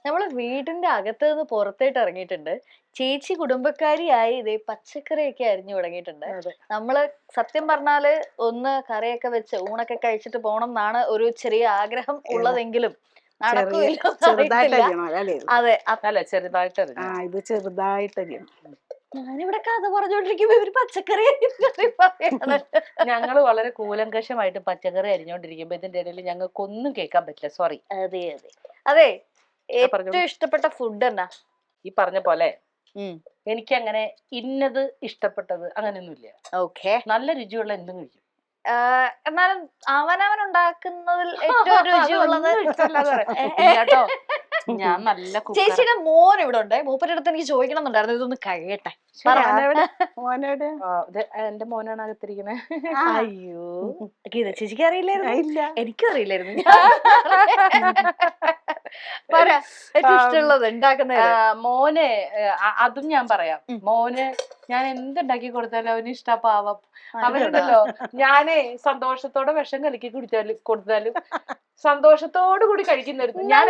നമ്മള് വീടിന്റെ അകത്ത് നിന്ന് പുറത്തേട്ട് ഇറങ്ങിയിട്ടുണ്ട്. ചേച്ചി കുടുംബക്കാരിയായി ഇതേ പച്ചക്കറിയൊക്കെ അരിഞ്ഞു തുടങ്ങിയിട്ടുണ്ട്. നമ്മള് സത്യം പറഞ്ഞാല് ഒന്ന് കറിയൊക്കെ വെച്ച് ഊണൊക്കെ കഴിച്ചിട്ട് പോണം എന്നാണ് ഒരു ചെറിയ ആഗ്രഹം ഉള്ളതെങ്കിലും നടക്കൂല. അതെ. അല്ല ചെറുതായിട്ട് ഇത് ചെറുതായിട്ടരിയണം. ഞാനിവിടെ കഥ പറഞ്ഞോണ്ടിരിക്കുമ്പോ ഇവര് പച്ചക്കറി പറയാണ്. ഞങ്ങള് വളരെ കൂലങ്കഷമായിട്ട് പച്ചക്കറി അരിഞ്ഞോണ്ടിരിക്കുമ്പോ ഇതിന്റെ ഇടയിൽ ഞങ്ങൾക്ക് ഒന്നും കേൾക്കാൻ പറ്റില്ല. സോറി. അതെ അതെ അതെ. ഏറ്റവും ഇഷ്ടപ്പെട്ട ഫുഡ് എന്നാ? ഈ പറഞ്ഞ പോലെ എനിക്ക് അങ്ങനെ ഇന്നത് ഇഷ്ടപ്പെട്ടത് അങ്ങനെയൊന്നുമില്ല. ഓക്കെ. നല്ല രുചിയുള്ള എന്തും കഴിക്കും. എന്നാലും അവനവൻ ഉണ്ടാക്കുന്നതിൽ ഏറ്റവും രുചിയുള്ളത് കേട്ടോ. ഞാൻ നല്ല ചേച്ചിയുടെ മോൻ ഇവിടെ ഉണ്ട്. മൂപ്പരുടെ അടുത്ത് എനിക്ക് ചോദിക്കണം എന്നുണ്ടായിരുന്നു. ഇതൊന്ന് കഴിയട്ടെ. എന്റെ മോനാണ് അകത്തിരിക്കണേ. അയ്യോ ഗീത ചേച്ചിക്ക് അറിയില്ലായിരുന്നു. എനിക്കും അറിയില്ലായിരുന്നു. ഏറ്റവും ഇഷ്ടമുള്ളത് ഉണ്ടാക്കുന്നത് മോനെ അതും ഞാൻ പറയാം. മോന് ഞാൻ എന്തുണ്ടാക്കി കൊടുത്താലും അവന് ഇഷ്ടപ്പാവം. അവനുണ്ടല്ലോ, ഞാനേ സന്തോഷത്തോടെ വിഷം കലക്കി കൊടുത്താലും സന്തോഷത്തോടു കൂടി കഴിക്കുന്നൊരു ഞാൻ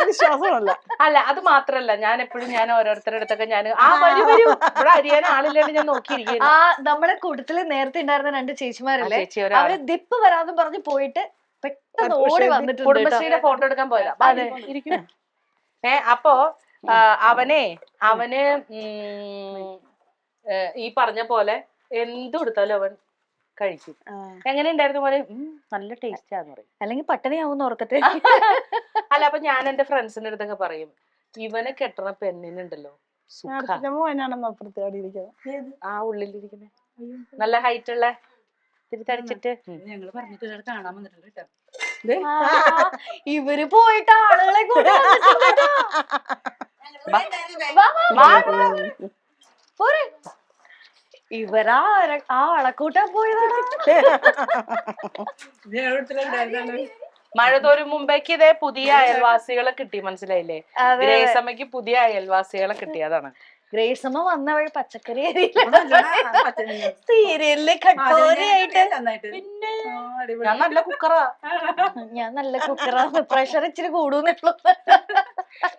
വിശ്വാസമല്ല. അല്ല, അത് മാത്രല്ല, ഞാൻ എപ്പോഴും ഞാൻ ഓരോരുത്തരുടെ അടുത്തൊക്കെ ഞാൻ ഇവിടെ അറിയാൻ ആളില്ലാണ്ട് ഞാൻ നോക്കിയിരിക്കുന്നു. നമ്മുടെ കൂട്ടത്തില് നേരത്തെ ഉണ്ടായിരുന്ന 2 ചേച്ചിമാരല്ലേ, അവര് ദിപ്പ് വരാന്ന് പറഞ്ഞ് പോയിട്ട് പെട്ടെന്ന് ഓടി വന്നിട്ടുണ്ട്. കുടുംബശ്രീയുടെ ഫോട്ടോ എടുക്കാൻ പോയതാ. അപ്പോ അവന് ഈ പറഞ്ഞ പോലെ എന്ത് കൊടുത്താലും അവൻ കഴിക്കും. എങ്ങനെ ഉണ്ടായിരുന്നു പോലെ നല്ല ടേസ്റ്റാന്ന് പറയും. അല്ലെങ്കിൽ പട്ടിണിയാവും ഓർത്തിട്ട്. അല്ല, അപ്പൊ ഞാൻ എന്റെ ഫ്രണ്ട്സിന്റെ അടുത്തൊക്കെ പറയും, ഇവനെ കെട്ടണ പെണ്ണിനുണ്ടല്ലോ ആ ഉള്ളിലിരിക്കണേ നല്ല ഹൈറ്റ് ഉള്ള തിരിച്ചടിച്ചിട്ട് ഞങ്ങള് പറഞ്ഞിട്ട് കാണാൻ വന്നിട്ടുണ്ട് കേട്ടോ. ഇവര് പോയിട്ട് ആളുകളെ കൊണ്ട് ഇവരാ ആ അളക്കൂട്ടാൻ പോയതാണ്. മഴ തോരും മുമ്പേക്ക് ഇതേ പുതിയ അയൽവാസികളെ കിട്ടി. മനസ്സിലായില്ലേ? ഗ്രേസമ്മയ്ക്ക് പുതിയ അയൽവാസികളെ കിട്ടിയതാണ്. ഗ്രേസമ്മ വന്ന വഴി പച്ചക്കറി സീരിയലില് കട്ടോരയായിട്ട്. പിന്നെ ഞാൻ നല്ല കുക്കറാ. ഞാൻ നല്ല കുക്കറാണ്. പ്രഷർ ഇച്ചിരി കൂടുന്നുള്ളൂ.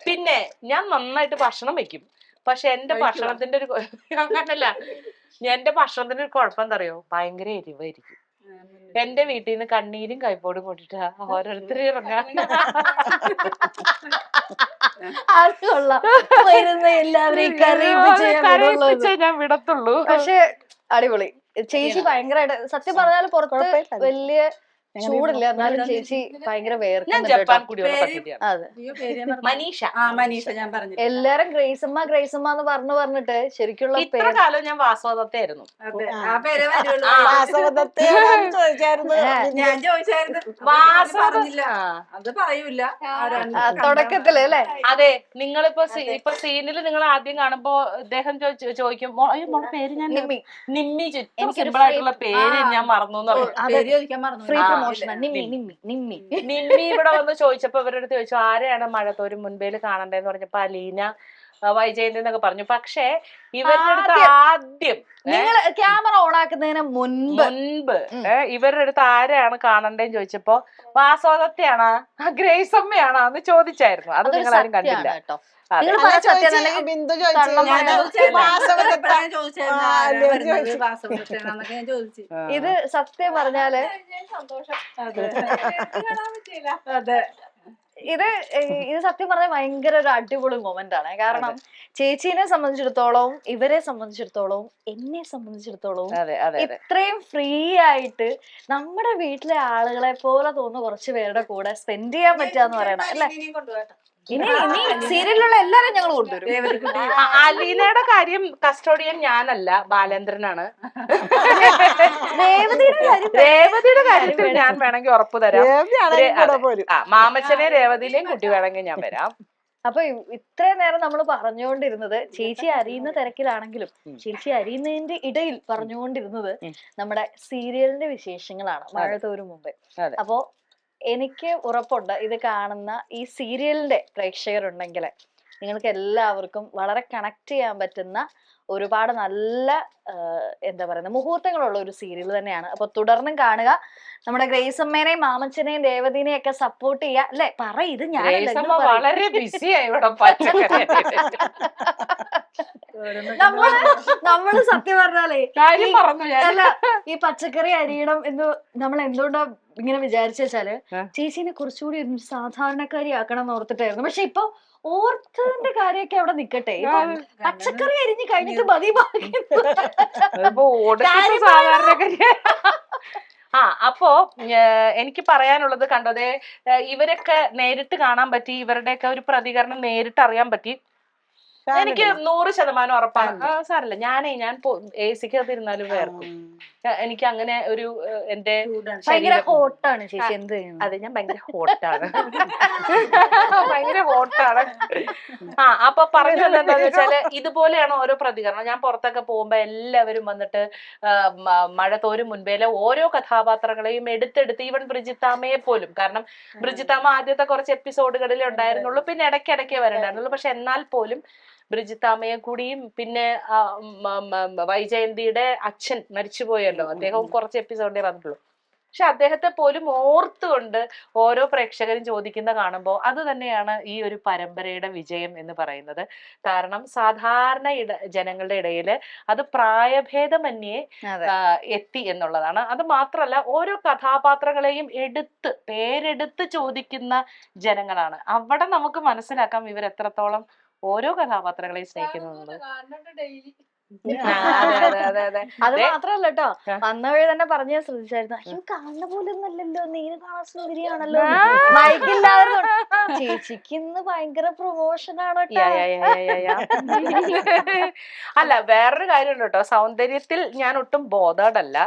പിന്നെ ഞാൻ നന്നായിട്ട് ഭക്ഷണം വെക്കും. പക്ഷെ എന്റെ ഭക്ഷണത്തിന്റെ ഒരു അങ്ങനല്ല, എന്റെ ഭക്ഷണത്തിന്റെ ഒരു കുഴപ്പം എന്താ അറിയോ? ഭയങ്കര എരിവായിരിക്കും. എന്റെ വീട്ടിൽ നിന്ന് കണ്ണീരും കൈപ്പോടും കൊണ്ടിട്ടാ ഓരോരുത്തരും ഇറങ്ങാൻ. എല്ലാവരെയും ഞാൻ വിടത്തുള്ളൂ. പക്ഷെ അടിപൊളി. ചേച്ചി ഭയങ്കരമായിട്ട് സത്യം പറഞ്ഞാൽ പുറത്ത് വലിയ ചൂടില്ല, എന്നാലും ചേച്ചി ഭയങ്കര എല്ലാരും ഗ്രേസമ്മ ഗ്രേസമ്മ എന്ന് പറഞ്ഞിട്ട് ശരിക്കുള്ള ഇത്ര കാലം ഞാൻ വാസവദത്തായിരുന്നു. ഞാൻ ചോദിച്ചായിരുന്നു, അത് പറയൂല തുടക്കത്തില് അല്ലേ? അതെ, നിങ്ങളിപ്പോ സീനിൽ നിങ്ങൾ ആദ്യം കാണുമ്പോ ഇദ്ദേഹം ചോദിക്കും, അയ്യോ മോളെ പേര് ഞാൻ നിമ്മി. ചുറ്റും സിമ്പിൾ ആയിട്ടുള്ള പേര് ഞാൻ മറന്നു എന്ന് പറഞ്ഞു. നിമ്മി ഇവിടെ വന്ന് ചോദിച്ചപ്പോ ഇവരുടെ അടുത്ത് ചോദിച്ചു, ആരെയാണ് മഴത്തോരും മുൻപേല് കാണണ്ടേന്ന് പറഞ്ഞപ്പോ അലീന വൈജയന്തി എന്നൊക്കെ പറഞ്ഞു. പക്ഷെ ഇവരുടെ അടുത്ത് ആദ്യം നിങ്ങൾ ക്യാമറ ഓൺ ആക്കുന്നതിന് മുൻപ് ഇവരുടെ അടുത്ത് ആരെയാണ് കാണണ്ടേന്ന് ചോദിച്ചപ്പോ വാസവദത്തയാണോ ഗ്രേസമ്മയാണോ എന്ന് ചോദിച്ചായിരുന്നു. അത് നിങ്ങൾ ആരും കണ്ടില്ല കേട്ടോ. ഇത് സത്യം പറഞ്ഞാല് ഇത് സത്യം പറഞ്ഞാൽ ഭയങ്കര ഒരു അടിപൊളി മൊമെന്റ് ആണ്. കാരണം ചേച്ചീനെ സംബന്ധിച്ചിടത്തോളം, ഇവരെ സംബന്ധിച്ചിടത്തോളം, എന്നെ സംബന്ധിച്ചിടത്തോളം ഇത്രയും ഫ്രീ ആയിട്ട് നമ്മുടെ വീട്ടിലെ ആളുകളെ പോലെ തോന്നുന്ന കുറച്ച് പേരുടെ കൂടെ സ്പെൻഡ് ചെയ്യാൻ പറ്റാന്ന് പറയണം അല്ലെ? ഇനി സീരിയലിലുള്ള എല്ലാരും ഞങ്ങൾ കൊണ്ടുവരും. അലീനയുടെ കാര്യം കസ്റ്റോഡിയൻ ഞാനല്ല, ബാലേന്ദ്രനാണ്. രേവതിയുടെ കാര്യത്തിൽ ഞാൻ വേണമെങ്കിൽ ഉറപ്പ് തരാം. മാമച്ചനെ രേവതിയിലെയും കുട്ടി വേണമെങ്കിൽ ഞാൻ വരാം. അപ്പൊ ഇത്രയും നേരം നമ്മൾ പറഞ്ഞുകൊണ്ടിരുന്നത് ചേച്ചി അറിയുന്ന തിരക്കിലാണെങ്കിലും ചേച്ചി അറിയുന്നതിന്റെ ഇടയിൽ പറഞ്ഞുകൊണ്ടിരുന്നത് നമ്മുടെ സീരിയലിന്റെ വിശേഷങ്ങളാണ്, മഴ തോരും മുമ്പേ. അപ്പോ എനിക്ക് ഉറപ്പുണ്ട് ഇത് കാണുന്ന ഈ സീരിയലിന്റെ പ്രേക്ഷകരുണ്ടെങ്കിൽ നിങ്ങൾക്ക് എല്ലാവർക്കും വളരെ കണക്ട് ചെയ്യാൻ പറ്റുന്ന ഒരുപാട് നല്ല എന്താ പറയുക മുഹൂർത്തങ്ങളുള്ള ഒരു സീരിയൽ തന്നെയാണ്. അപ്പൊ തുടർന്നും കാണുക. നമ്മുടെ ഗ്രേസ് അമ്മേനെയും മാമച്ചനെയും രേവതിനെയും ഒക്കെ സപ്പോർട്ട് ചെയ്യുക അല്ലെ. ഇത് ഞാൻ വളരെ ബിസിയായി ഇവിടെ പച്ചക്കറി നമ്മള് സത്യം പറഞ്ഞാലേ കാര്യം പറഞ്ഞു ഞാൻ. അല്ല ഈ പച്ചക്കറി അരിയണം എന്ന് നമ്മൾ എന്തുകൊണ്ടാ ഇങ്ങനെ വിചാരിച്ചു വെച്ചാല് ചേച്ചീനെ കുറച്ചുകൂടി ഒരു സാധാരണക്കാരി ആക്കണം എന്ന് ഓർത്തിട്ടായിരുന്നു. പക്ഷെ ഇപ്പൊ ഓർത്തതിന്റെ കാര്യമൊക്കെ അവിടെ നിക്കട്ടെ. ഇപ്പൊ പച്ചക്കറി അരിഞ്ഞ് കഴിഞ്ഞിട്ട് മതി സാധാരണക്കാരി. അപ്പോ എനിക്ക് പറയാനുള്ളത് കണ്ടതേ, ഇവരൊക്കെ നേരിട്ട് കാണാൻ പറ്റി, ഇവരുടെയൊക്കെ ഒരു പ്രതികരണം നേരിട്ട് അറിയാൻ പറ്റി. എനിക്ക് 100% ഉറപ്പാണ്. സാരല്ല, ഞാൻ AC-ക്കകത്തിരുന്നാലും വേർക്കും. എനിക്ക് അങ്ങനെ ഒരു എന്റെ ഹോട്ടാണ് ചേച്ചി. എന്ത് അതെ, ഞാൻ ഭയങ്കര ഹോട്ടാണ്. ഭയങ്കര ഹോട്ടാണ്. അപ്പൊ പറഞ്ഞു എന്താന്ന് വെച്ചാല് ഇതുപോലെയാണ് ഓരോ പ്രതികരണം. ഞാൻ പുറത്തൊക്കെ പോകുമ്പോ എല്ലാവരും വന്നിട്ട് മഴ തോരും മുൻപേലെ ഓരോ കഥാപാത്രങ്ങളെയും എടുത്തെടുത്ത്, ഈവൻ ബ്രിജിത്താമ്മയെ പോലും, കാരണം ബ്രിജിത്താമ്മ ആദ്യത്തെ കുറച്ച് എപ്പിസോഡുകളിലേ ഉണ്ടായിരുന്നുള്ളൂ, പിന്നെ ഇടയ്ക്കിടയ്ക്കേ വരണ്ടായിരുന്നുള്ളൂ. പക്ഷെ എന്നാൽ പോലും ബ്രിജിത്താമ്മയെ കൂടിയും പിന്നെ വൈജയന്തിയുടെ അച്ഛൻ മരിച്ചുപോയല്ലോ, അദ്ദേഹവും കുറച്ച് എപ്പിസോഡേ വന്നിട്ടുള്ളൂ. പക്ഷെ അദ്ദേഹത്തെ പോലും ഓർത്തുകൊണ്ട് ഓരോ പ്രേക്ഷകരും ചോദിക്കുന്ന കാണുമ്പോൾ അത് തന്നെയാണ് ഈ ഒരു പരമ്പരയുടെ വിജയം എന്ന് പറയുന്നത്. കാരണം സാധാരണ ജനങ്ങളുടെ ഇടയിൽ അത് പ്രായഭേദമന്യേ എത്തി എന്നുള്ളതാണ്. അത് മാത്രമല്ല, ഓരോ കഥാപാത്രങ്ങളെയും പേരെടുത്ത് ചോദിക്കുന്ന ജനങ്ങളാണ്. അവിടെ നമുക്ക് മനസ്സിലാക്കാം ഇവർ എത്രത്തോളം ഓരോ കഥാപാത്രങ്ങളെയും സ്നേഹിക്കുന്നുണ്ട്. അത് മാത്രല്ല കേട്ടോ, വന്ന വഴി തന്നെ പറഞ്ഞ ശ്രദ്ധിച്ചായിരുന്നു, അയ്യോ കാണുന്ന പോലെ ഒന്നല്ലല്ലോ, നീന് കാണാൻ സുന്ദരിയാണല്ലോ, മൈക്കില്ലാതെ ചേച്ചിക്ക് ഇന്ന് ഭയങ്കര പ്രൊമോഷൻ ആണ്. അല്ല, വേറൊരു കാര്യമുണ്ട് കേട്ടോ, സൗന്ദര്യത്തിൽ ഞാൻ ഒട്ടും ബോധേഡല്ല.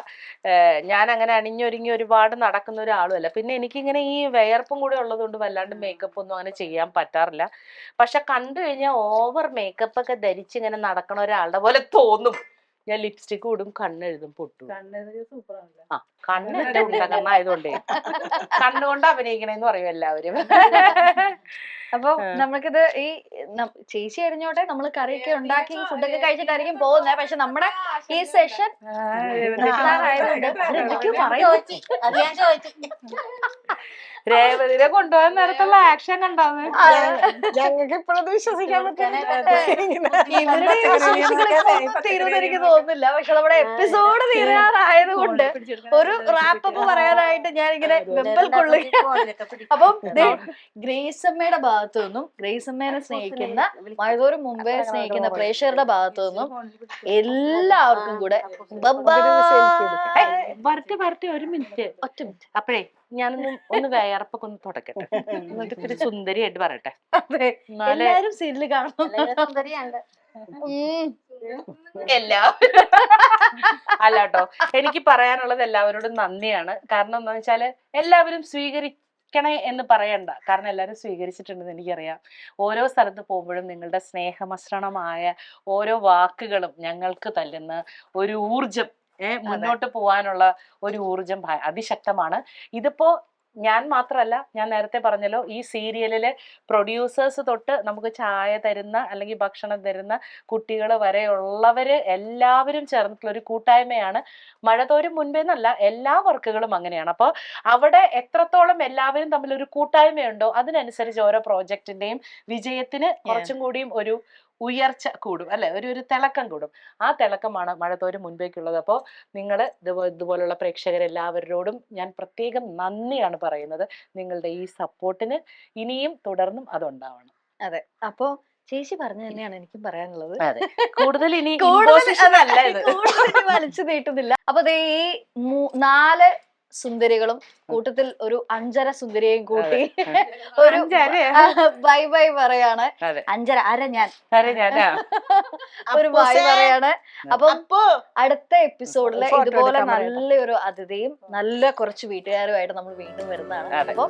ഞാൻ അങ്ങനെ അണിഞ്ഞൊരുങ്ങി ഒരുപാട് നടക്കുന്ന ഒരാളുമല്ല. പിന്നെ എനിക്കിങ്ങനെ ഈ വിയർപ്പും കൂടെ ഉള്ളതുകൊണ്ട് വല്ലാണ്ട് മേക്കപ്പ് ഒന്നും അങ്ങനെ ചെയ്യാൻ പറ്റാറില്ല. പക്ഷെ കണ്ടു കഴിഞ്ഞാൽ ഓവർ മേക്കപ്പ് ഒക്കെ ധരിച്ച് ഇങ്ങനെ നടക്കണ ഒരാളുടെ പോലെ തോന്നും. ഞാൻ ലിപ്സ്റ്റിക് ഇടും, കണ്ണെഴുതും, പൊട്ടു. കണ്ണെന്റെ ഉണ്ടകണ്ണായതുകൊണ്ടേ കണ്ണുകൊണ്ട് അഭിനയിക്കണേന്ന് പറയും എല്ലാവരും. അപ്പൊ നമുക്കിത് ഈ ചേച്ചി അരിഞ്ഞോട്ടെ, നമ്മൾ കറിയൊക്കെ ഉണ്ടാക്കി ഫുഡൊക്കെ കഴിച്ചിട്ടായിരിക്കും പോകുന്നത്. പക്ഷെ നമ്മുടെ ഈ സെഷൻ രേവതിനെ കൊണ്ടുപോകാൻ നേരത്തുള്ള ആക്ഷൻ കണ്ടാന്ന് ഞങ്ങൾക്ക് ഇപ്പോഴത് വിശ്വസിക്കാൻ തീരുമെന്ന് എനിക്ക് തോന്നുന്നില്ല. പക്ഷെ നമ്മുടെ എപ്പിസോഡ് തീരാറായത് കൊണ്ട് ഒരു റാപ്പപ്പ് പറയാനായിട്ട് ഞാൻ ഇങ്ങനെ വെമ്പൽ കൊള്ളുകയാണ്. അപ്പം ഗ്രേസ് അമ്മയുടെ ഭാഗത്തു നിന്നും, ഗ്രേസ് അമ്മേനെ സ്നേഹിക്കുന്ന മഴതോറും മുമ്പേ സ്നേഹിക്കുന്ന പ്രേക്ഷകരുടെ ഭാഗത്തു നിന്നും എല്ലാവർക്കും കൂടെ വരട്ടെ ഒരു മിനിറ്റ്, ഒറ്റ മിനിറ്റ്. അപ്പഴേ ഞാനൊന്ന് വേർപ്പൊക്കെ ഒന്ന് തുടക്കട്ടെ, എന്നിട്ട് ഇത്തിരി സുന്ദരിയായിട്ട് പറയട്ടെ. എല്ലാരും സീരിയല് കാണും. അല്ല കേട്ടോ, എനിക്ക് പറയാനുള്ളത് എല്ലാവരോടും നന്ദിയാണ്. കാരണം എന്താന്ന് വെച്ചാല് എല്ലാവരും സ്വീകരിക്കണേ എന്ന് പറയണ്ട, കാരണം എല്ലാവരും സ്വീകരിച്ചിട്ടുണ്ടെന്ന് എനിക്കറിയാം. ഓരോ സ്ഥലത്ത് പോകുമ്പോഴും നിങ്ങളുടെ സ്നേഹമസൃണമായ ഓരോ വാക്കുകളും ഞങ്ങൾക്ക് തല്ലുന്ന ഒരു ഊർജം, മുന്നോട്ട് പോവാനുള്ള ഒരു ഊർജം അതിശക്തമാണ്. ഇതിപ്പോ ഞാൻ മാത്രമല്ല, ഞാൻ നേരത്തെ പറഞ്ഞല്ലോ, ഈ സീരിയലിലെ പ്രൊഡ്യൂസേഴ്സ് തൊട്ട് നമുക്ക് ചായ തരുന്ന അല്ലെങ്കിൽ ഭക്ഷണം തരുന്ന കുട്ടികൾ വരെയുള്ളവര് എല്ലാവരും ചേർന്നിട്ടുള്ള ഒരു കൂട്ടായ്മയാണ് മഴ തോരും മുൻപേന്നല്ല, എല്ലാ വർക്കുകളും അങ്ങനെയാണ്. അപ്പോൾ അവിടെ എത്രത്തോളം എല്ലാവരും തമ്മിൽ ഒരു കൂട്ടായ്മയുണ്ടോ അതിനനുസരിച്ച് ഓരോ പ്രോജക്റ്റിന്റെയും വിജയത്തിന് കുറച്ചും കൂടിയും ഒരു ഉയർച്ച കൂടും, അല്ലെ, ഒരു തിളക്കം കൂടും. ആ തിളക്കമാണ് മഴ തോരും മുൻപേക്കുള്ളത്. അപ്പോൾ നിങ്ങൾ ഇതുപോലുള്ള പ്രേക്ഷകരെല്ലാവരോടും ഞാൻ പ്രത്യേകം നന്ദിയാണ് പറയുന്നത്. നിങ്ങളുടെ ഈ സപ്പോർട്ടിന് ഇനിയും തുടർന്നും അതുണ്ടാവണം. അതെ, അപ്പോ ചേച്ചി പറഞ്ഞു തന്നെയാണ് എനിക്കും പറയാനുള്ളത്. അതെ, കൂടുതൽ ഇനി വലിച്ചു നീട്ടുന്നില്ല. അപ്പൊ ഈ 4 സുന്ദരികളും കൂട്ടത്തിൽ ഒരു 5.5 സുന്ദരിയെയും കൂട്ടി ഒരു ബൈ ബൈ പറയാണ്. 5.5 അര ഞാൻ ഒരു ബൈ പറയാണ്. അപ്പൊ അടുത്ത എപ്പിസോഡില് ഇതുപോലെ നല്ലൊരു അതിഥിയും നല്ല കുറച്ച് വീട്ടുകാരുമായിട്ട് നമ്മൾ വീണ്ടും വരുന്നതാണ്. അപ്പൊ